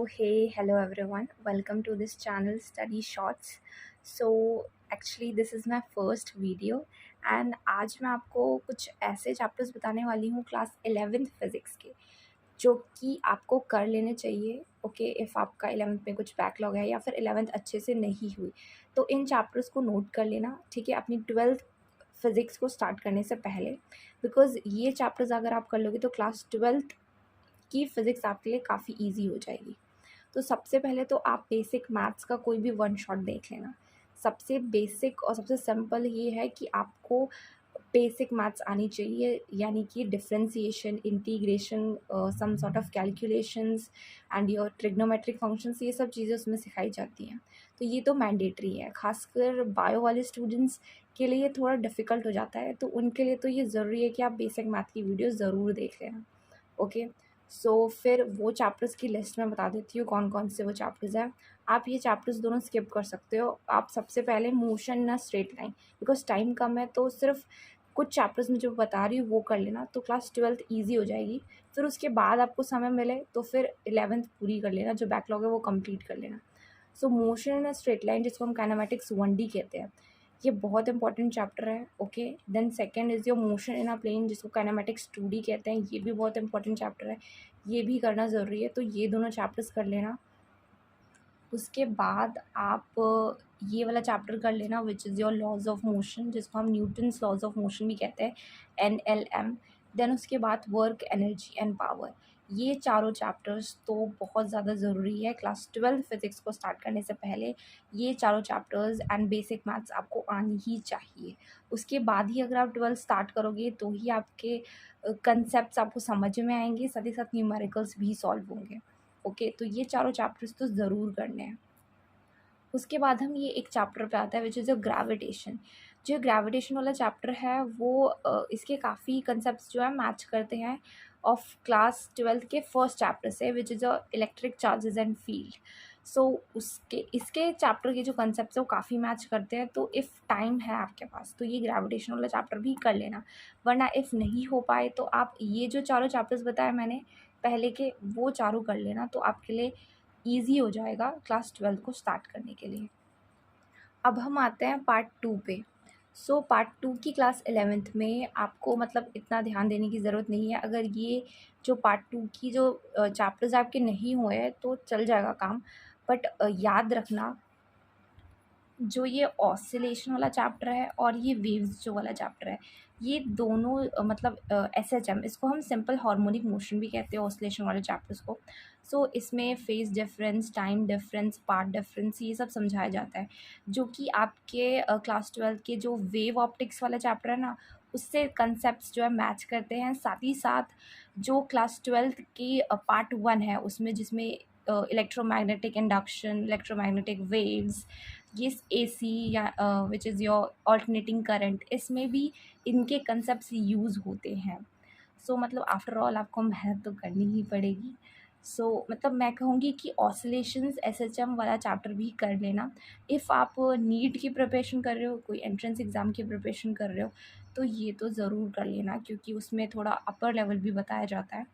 Hey, hello everyone. Welcome to this channel Study Shorts. Actually this is my first video and आज मैं आपको कुछ ऐसे chapters बताने वाली हूँ क्लास 11th फिज़िक्स के जो कि आपको कर लेने चाहिए। ओके, इफ़ आपका 11th में कुछ बैकलॉग है या फिर 11th अच्छे से नहीं हुई तो इन चैप्टर्स को नोट कर लेना, ठीक है, अपनी 12th फिज़िक्स को स्टार्ट करने से पहले। बिकॉज़ ये चैप्टर्स अगर आप कर लोगे तो क्लास 12th की फ़िज़िक्स आपके लिए काफ़ी ईजी हो जाएगी। तो सबसे पहले तो आप बेसिक मैथ्स का कोई भी वन शॉट देख लेना। सबसे बेसिक और सबसे सिंपल ये है कि आपको बेसिक मैथ्स आनी चाहिए, यानी कि differentiation, integration, some sort of calculations and your trigonometric functions, ये सब चीज़ें उसमें सिखाई जाती हैं। तो ये तो मैंडेटरी है। खासकर बायो वाले स्टूडेंट्स के लिए थोड़ा डिफ़िकल्ट हो जाता है, तो उनके लिए तो ये ज़रूरी है कि आप बेसिक मैथ की वीडियो ज़रूर देख लेना। ओके, फिर वो चैप्टर्स की लिस्ट मैं बता देती हूँ कौन कौन से वो चैप्टर्स हैं। आप ये चैप्टर्स दोनों स्किप कर सकते हो। आप सबसे पहले मोशन ना स्ट्रेट लाइन, बिकॉज टाइम कम है तो सिर्फ कुछ चैप्टर्स में जो बता रही हूँ वो कर लेना, तो क्लास 12th ईजी हो जाएगी। फिर उसके बाद आपको समय मिले तो फिर 11th पूरी कर लेना, जो बैकलॉग है वो कंप्लीट कर लेना। Motion in a straight line, जिसको हम काइनेमेटिक्स 1D कहते हैं, ये बहुत इंपॉर्टेंट चैप्टर है। Okay, then second is your motion in a plane, जिसको काइनेमेटिक्स 2D कहते हैं, ये भी बहुत इंपॉर्टेंट चैप्टर है, ये भी करना ज़रूरी है। तो ये दोनों चैप्टर्स कर लेना। उसके बाद आप ये वाला चैप्टर कर लेना which is your laws of motion, जिसको हम न्यूटन्स लॉज ऑफ मोशन भी कहते हैं, NLM। देन उसके बाद वर्क, एनर्जी एंड पावर। ये चारों चैप्टर्स तो बहुत ज़्यादा ज़रूरी है क्लास 12 फिज़िक्स को स्टार्ट करने से पहले। ये चारों चैप्टर्स एंड बेसिक मैथ्स आपको आनी ही चाहिए। उसके बाद ही अगर आप 12th स्टार्ट करोगे तो ही आपके कंसेप्ट्स आपको समझ में आएंगे, साथ ही साथ न्यूमेरिकल्स भी सॉल्व होंगे। ओके, तो ये चारों चैप्टर्स तो ज़रूर करने हैं। उसके बाद हम ये एक चैप्टर पे आता है विच इज़ अ ग्रेविटेशन। जो ग्रेविटेशन वाला चैप्टर है वो इसके काफ़ी कंसेप्ट्स जो है मैच करते हैं ऑफ क्लास 12th के फर्स्ट चैप्टर से, which is a electric charges and field. उसके इसके चैप्टर के जो कंसेप्ट्स है वो काफ़ी मैच करते हैं। तो इफ़ टाइम है आपके पास तो ये ग्रेविटेशन वाला चैप्टर भी कर लेना, वरना इफ़ नहीं हो पाए तो आप ये जो चारों चैप्टर्स बताए मैंने पहले के, वो चारों कर लेना, तो आपके लिए ईजी हो जाएगा क्लास 12 को स्टार्ट करने के लिए। अब हम आते हैं पार्ट 2 पे। पार्ट 2 की क्लास 11th में आपको मतलब इतना ध्यान देने की ज़रूरत नहीं है। अगर ये जो पार्ट 2 की जो चैप्टर्स आपके नहीं हुए हैं तो चल जाएगा काम, बट याद रखना जो ये ऑसिलेशन वाला चैप्टर है और ये वेव्स जो वाला चैप्टर है, ये दोनों मतलब SHM, इसको हम सिंपल हार्मोनिक मोशन भी कहते हैं ऑसिलेशन वाले चैप्टर्स को। इसमें phase difference, time difference, path difference, ये सब समझाया जाता है, जो कि आपके क्लास 12 के जो वेव ऑप्टिक्स वाला चैप्टर है ना, उससे कंसेप्ट जो है मैच करते हैं। साथ ही साथ जो क्लास 12 की पार्ट 1 है उसमें, जिसमें इलेक्ट्रोमैग्नेटिक इंडक्शन, इलेक्ट्रोमैग्नेटिक वेव्स, ये AC या विच इज़ योर ऑल्टरनेटिंग करंट, इसमें भी इनके कंसेप्ट्स यूज़ होते हैं। मतलब आफ्टर ऑल आपको मेहनत तो करनी ही पड़ेगी। मतलब मैं कहूँगी कि ऑसिलेशंस SHM वाला चैप्टर भी कर लेना। इफ़ आप नीट की प्रिपरेशन कर रहे हो, कोई एंट्रेंस एग्ज़ाम की प्रिपरेशन कर रहे हो, तो ये तो ज़रूर कर लेना, क्योंकि उसमें थोड़ा अपर लेवल भी बताया जाता है।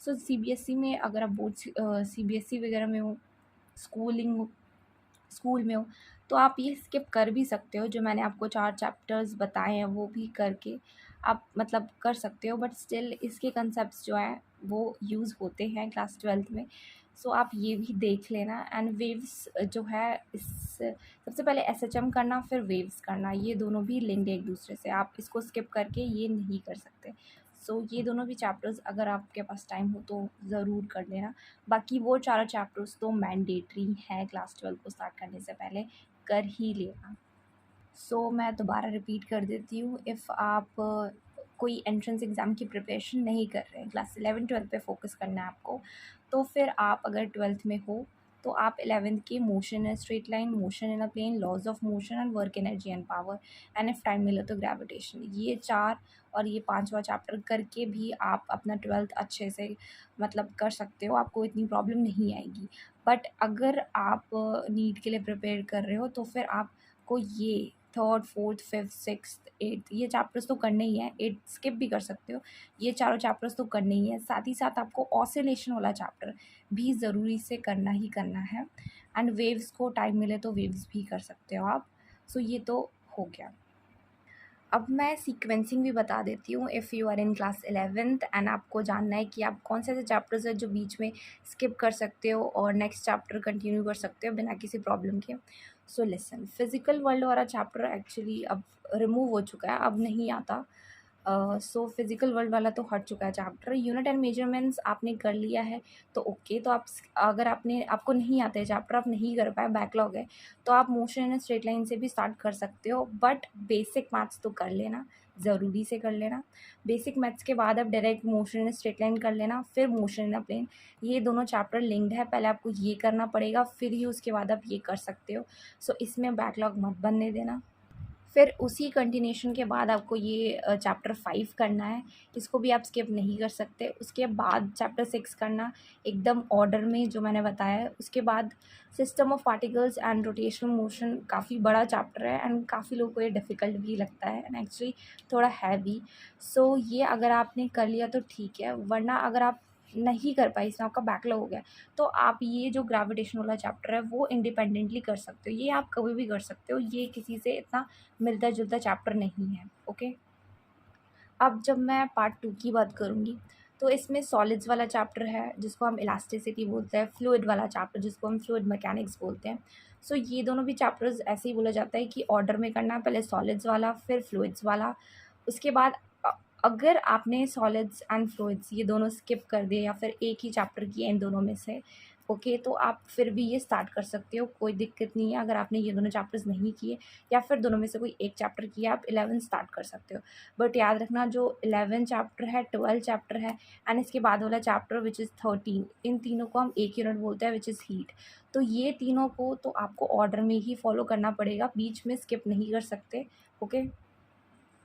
CBSE में अगर आप बोर्ड CBSE वगैरह में हो, स्कूल में हो, तो आप ये स्किप कर भी सकते हो। जो मैंने आपको 4 चैप्टर्स बताए हैं वो भी करके आप मतलब कर सकते हो, बट स्टिल इसके कंसेप्ट्स जो हैं वो यूज़ होते हैं क्लास 12th में। आप ये भी देख लेना। एंड वेव्स जो है, इस सबसे पहले SHM करना फिर वेव्स करना, ये दोनों भी लिंक्ड है एक दूसरे से, आप इसको स्किप करके ये नहीं कर सकते। ये दोनों भी चैप्टर्स अगर आपके पास टाइम हो तो ज़रूर कर लेना। बाकी वो चारों चैप्टर्स तो मैंडेटरी हैं क्लास 12 को स्टार्ट करने से पहले, कर ही लेना। मैं दोबारा रिपीट कर देती हूँ, इफ़ आप कोई एंट्रेंस एग्ज़ाम की प्रिपरेशन नहीं कर रहे हैं, क्लास 11-12 पे फोकस करना है आपको, तो फिर आप अगर 12th में हो तो आप 11th के motion in straight line, motion in a plane, laws of motion and work, energy and power, and if time मिले तो ग्रेविटेशन, ये 4 और ये 5वां चैप्टर करके भी आप अपना 12th अच्छे से मतलब कर सकते हो, आपको इतनी प्रॉब्लम नहीं आएगी। बट अगर आप नीट के लिए प्रिपेयर कर रहे हो तो फिर आपको ये third, fourth, fifth, sixth, eighth, ये चैप्टर्स तो करने ही हैं, एट्थ स्किप भी कर सकते हो, ये चारों चैप्टर्स तो करने ही हैं। साथ ही साथ आपको ऑसिलेशन वाला चैप्टर भी ज़रूरी से करना ही करना है। एंड वेव्स को टाइम मिले तो वेव्स भी कर सकते हो आप। सो ये तो हो गया। अब मैं सीक्वेंसिंग भी बता देती हूँ। If you are in class 11th एंड आपको जानना है कि आप कौन से ऐसे चैप्टर्स हैं जो बीच में स्किप कर सकते हो और नेक्स्ट चैप्टर कंटिन्यू कर सकते हो बिना किसी प्रॉब्लम के। सो लिसन, फिज़िकल वर्ल्ड वाला चैप्टर एक्चुअली अब रिमूव हो चुका है, अब नहीं आता। सो फिज़िकल वर्ल्ड वाला तो हट चुका है चैप्टर। यूनिट एंड मेजरमेंट्स आपने कर लिया है तो ओके। तो आप अगर आपको नहीं आता है चैप्टर, आप नहीं कर पाए, बैकलॉग है, तो आप मोशन एंड स्ट्रेट लाइन से भी स्टार्ट कर सकते हो। बट बेसिक मैथ्स तो कर लेना, ज़रूरी से कर लेना। बेसिक मैथ्स के बाद आप direct motion and straight line कर लेना, फिर मोशन इन अ प्लेन। ये दोनों चैप्टर लिंक्ड है, पहले आपको ये करना पड़ेगा, फिर ही उसके बाद आप ये कर सकते हो। सो इसमें बैकलॉग मत बनने देना। फिर उसी कंटिन्यूशन के बाद आपको ये चैप्टर 5 करना है, इसको भी आप स्किप नहीं कर सकते। उसके बाद चैप्टर 6 करना, एकदम ऑर्डर में जो मैंने बताया है। उसके बाद system of particles and rotational motion, काफ़ी बड़ा चैप्टर है एंड काफ़ी लोगों को ये डिफ़िकल्ट भी लगता है एंड एक्चुअली थोड़ा है भी। सो ये अगर आपने कर लिया तो ठीक है, वरना अगर आप नहीं कर पाए, इसमें आपका बैकलॉग हो गया, तो आप ये जो ग्रेविटेशन वाला चैप्टर है वो इंडिपेंडेंटली कर सकते हो। ये आप कभी भी कर सकते हो, ये किसी से इतना मिलता जुलता चैप्टर नहीं है। ओके, अब जब मैं पार्ट 2 की बात करूँगी तो इसमें सॉलिड्स वाला चैप्टर है जिसको हम इलास्टिसिटी बोलते हैं, फ्लूइड वाला चैप्टर जिसको हम फ्लूइड मैकेनिक्स बोलते हैं। सो ये दोनों भी चैप्टर्स ऐसे ही बोला जाता है कि ऑर्डर में करना है, पहले सॉलिड्स वाला फिर फ्लूइड्स वाला। उसके बाद अगर आपने सॉलिड्स एंड फ्लूइड्स ये दोनों स्किप कर दिए या फिर एक ही चैप्टर किया इन दोनों में से, ओके, तो आप फिर भी ये स्टार्ट कर सकते हो, कोई दिक्कत नहीं है। अगर आपने ये दोनों चैप्टर्स नहीं किए या फिर दोनों में से कोई एक चैप्टर किया, आप 11 स्टार्ट कर सकते हो। बट याद रखना, जो 11 चैप्टर है, 12 चैप्टर है एंड इसके बाद वाला चैप्टर विच इज़ 13, इन तीनों को हम एक यूनिट बोलते हैं विच इज़ हीट। तो ये तीनों को तो आपको ऑर्डर में ही फॉलो करना पड़ेगा, बीच में स्किप नहीं कर सकते। ओके,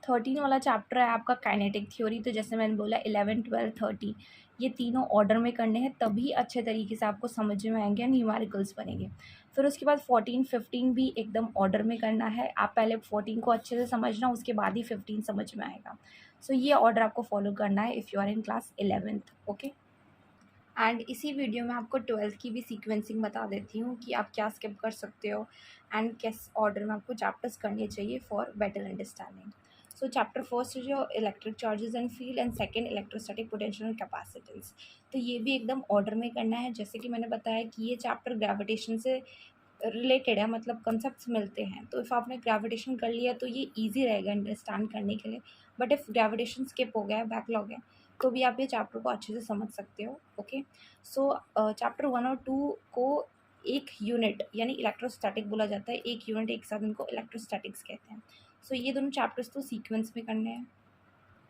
13 वाला चैप्टर है आपका काइनेटिक थ्योरी। तो जैसे मैंने बोला 11, 12, 13 ये तीनों ऑर्डर में करने हैं, तभी अच्छे तरीके से आपको समझ में आएंगे, न्यूमेरिकल्स बनेंगे। फिर उसके बाद 14, 15 भी एकदम ऑर्डर में करना है। आप पहले 14 को अच्छे से समझना, उसके बाद ही 15 समझ में आएगा। सो ये ऑर्डर आपको फॉलो करना है if you are in class 11th। Okay, and इसी वीडियो में आपको 12th की भी सीक्वेंसिंग बता देती हूँ कि आप क्या स्किप कर सकते हो एंड किस ऑर्डर में आपको चैप्टर्स करने चाहिए for better understanding. So chapter first जो electric charges and field and second electrostatic potential and capacitance. तो ये भी एकदम ऑर्डर में करना है। जैसे कि मैंने बताया कि ये चैप्टर ग्रेविटेशन से रिलेटेड है, मतलब कंसेप्ट्स मिलते हैं। तो इफ़ आपने ग्रेविटेशन कर लिया तो ये ईजी रहेगा अंडरस्टैंड करने के लिए। बट इफ़ ग्रेविटेशन स्किप हो गया है, बैकलॉग है, तो भी आप ये चैप्टर को अच्छे से समझ सकते हो। ओके, सो चैप्टर 1 और 2 को एक यूनिट यानी इलेक्ट्रोस्टैटिक बोला जाता है, एक यूनिट एक साथ इनको इलेक्ट्रोस्टैटिक्स कहते हैं। सो ये दोनों चैप्टर्स तो सीक्वेंस में करने हैं।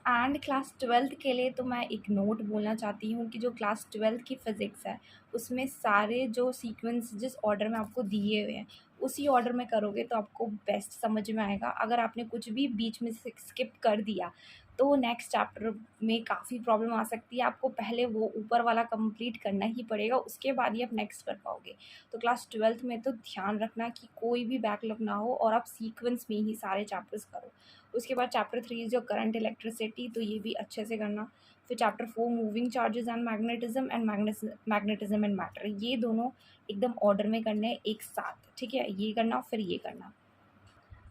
एंड क्लास 12th के लिए तो मैं एक नोट बोलना चाहती हूँ कि जो क्लास 12th की फ़िज़िक्स है उसमें सारे जो सीक्वेंस जिस ऑर्डर में आपको दिए हुए हैं उसी ऑर्डर में करोगे तो आपको बेस्ट समझ में आएगा। अगर आपने कुछ भी बीच में से स्किप कर दिया तो नेक्स्ट चैप्टर में काफ़ी प्रॉब्लम आ सकती है। आपको पहले वो ऊपर वाला कंप्लीट करना ही पड़ेगा, उसके बाद ही आप नेक्स्ट कर पाओगे। तो क्लास 12th में तो ध्यान रखना कि कोई भी बैकलॉग ना हो और आप सीक्वेंस में ही सारे चैप्टर्स करो। उसके बाद चैप्टर 3 जो करंट इलेक्ट्रिसिटी, तो ये भी अच्छे से करना। फिर chapter 4 moving charges and magnetism and magnetism and matter, ये दोनों एकदम ऑर्डर में करने हैं एक साथ, ठीक है, ये करना फिर ये करना।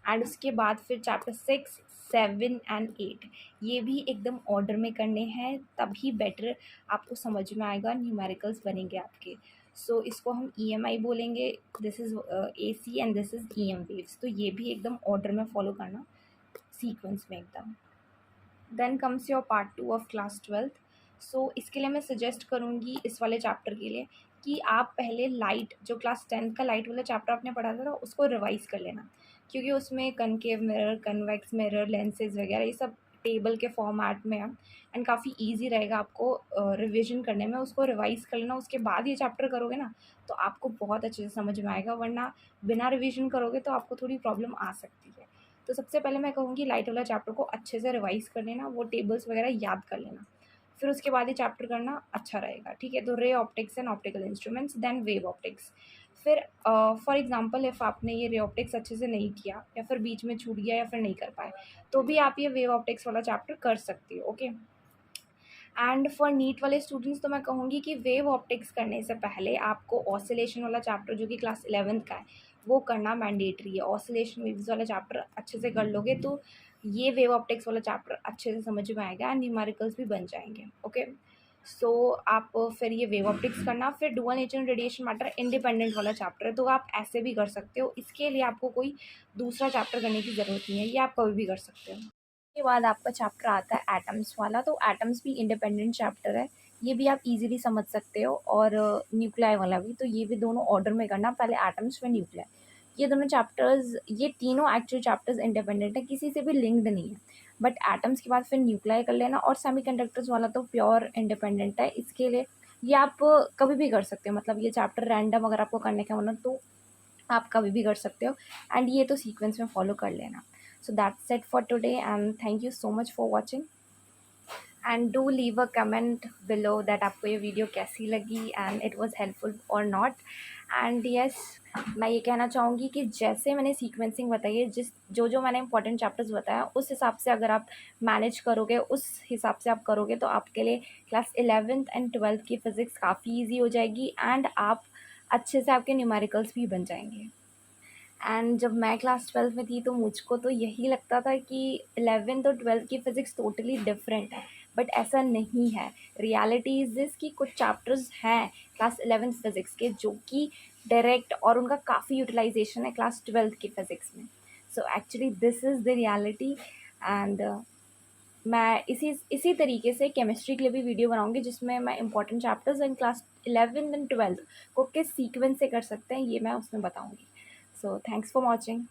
एंड उसके बाद फिर चैप्टर 6, 7 एंड 8 ये भी एकदम ऑर्डर में करने हैं, तभी बेटर आपको समझ में आएगा, न्यूमेरिकल्स बनेंगे आपके। सो इसको हम EMI बोलेंगे, this is AC and this is EM waves. तो ये भी एकदम ऑर्डर में फॉलो करना, सीक्वेंस में एकदम। Then comes your part 2 of class 12th। So इसके लिए मैं सजेस्ट करूँगी इस वाले चैप्टर के लिए कि आप पहले लाइट, जो क्लास 10th का लाइट वाला चैप्टर आपने पढ़ा था ना, उसको रिवाइज़ कर लेना, क्योंकि उसमें concave mirror, convex mirror, lenses वगैरह ये सब टेबल के फॉर्मेट में है एंड काफ़ी ईजी रहेगा आपको रिविजन करने में। उसको रिवाइज़ कर लेना, उसके बाद ये चैप्टर करोगे ना तो आपको बहुत अच्छे से समझ में आएगा, वरना बिना रिविजन करोगे तो आपको थोड़ी प्रॉब्लम आ सकती है। तो सबसे पहले मैं कहूँगी लाइट वाला चैप्टर को अच्छे से रिवाइज़ कर लेना, वो टेबल्स वगैरह याद कर लेना। फिर उसके बाद ये चैप्टर करना अच्छा रहेगा, ठीक है। तो ray optics and optical instruments, then wave optics. फिर फॉर एग्जांपल इफ़ आपने ये रे ऑप्टिक्स अच्छे से नहीं किया या फिर बीच में छूट गया या फिर नहीं कर पाए, तो भी आप ये वेव ऑप्टिक्स वाला चैप्टर कर सकती हो, ओके। एंड फॉर नीट वाले स्टूडेंट्स तो मैं कहूँगी कि वेव ऑप्टिक्स करने से पहले आपको ऑसिलेशन वाला चैप्टर जो कि क्लास 11th का है वो करना मैंडेटरी है। ऑसिलेशन वेव्स वाला चैप्टर अच्छे से कर लोगे तो ये वेव ऑप्टिक्स वाला चैप्टर अच्छे से समझ में आएगा एंड न्यूमेरिकल्स भी बन जाएंगे, ओके। सो आप फिर ये वेव ऑप्टिक्स करना, फिर dual nature and radiation matter independent वाला चैप्टर है, तो आप ऐसे भी कर सकते हो। इसके लिए आपको कोई दूसरा चैप्टर करने की ज़रूरत नहीं है, ये आप कभी भी कर सकते हो। के बाद आपका चैप्टर आता है एटम्स वाला, तो एटम्स भी इंडिपेंडेंट चैप्टर है, ये भी आप इजीली समझ सकते हो। और न्यूक्लियाई वाला भी, तो ये भी दोनों ऑर्डर में करना, पहले एटम्स फिर न्यूक्लियाई। ये दोनों चैप्टर्स, ये तीनों एक्चुअल चैप्टर्स इंडिपेंडेंट है, किसी से भी लिंक्ड नहीं है। बट एटम्स के बाद फिर न्यूक्लियाई कर लेना, और सेमीकंडक्टर्स वाला तो प्योर इंडिपेंडेंट है। इसके लिए ये आप कभी भी कर सकते हो, मतलब ये चैप्टर रैंडम अगर आपको करने का मन हो तो आप कभी भी कर सकते हो। एंड ये तो सीक्वेंस में फॉलो कर लेना। So that's it for today and thank you so much for watching, and do leave a comment below that आपको ये वीडियो कैसी लगी एंड इट वाज हेल्पफुल और नॉट। एंड यस, मैं ये कहना चाहूँगी कि जैसे मैंने सीक्वेंसिंग बताई है, जो मैंने इंपॉर्टेंट चैप्टर्स बताया उस हिसाब से अगर आप मैनेज करोगे, उस हिसाब से आप करोगे, तो आपके लिए क्लास 11th एंड 12th की फ़िज़िक्स काफ़ी ईजी हो जाएगी एंड आप अच्छे से आपके न्यूमेरिकल्स भी बन जाएंगे। एंड जब मैं क्लास 12th में थी तो मुझको तो यही लगता था कि 11th और 12th की फ़िज़िक्स टोटली डिफरेंट है, बट ऐसा नहीं है। रियलिटी इज़ दिस कि कुछ चैप्टर्स हैं क्लास 11th फ़िज़िक्स के जो कि डायरेक्ट, और उनका काफ़ी यूटिलाइजेशन है क्लास 12th की फ़िज़िक्स में। So actually this is the reality. And मैं इसी तरीके से केमिस्ट्री के लिए भी वीडियो बनाऊंगी जिसमें मैं important chapters in class 11th and 12th को किस सीक्वेंस से कर सकते हैं ये मैं उसमें बताऊंगी। So thanks for watching.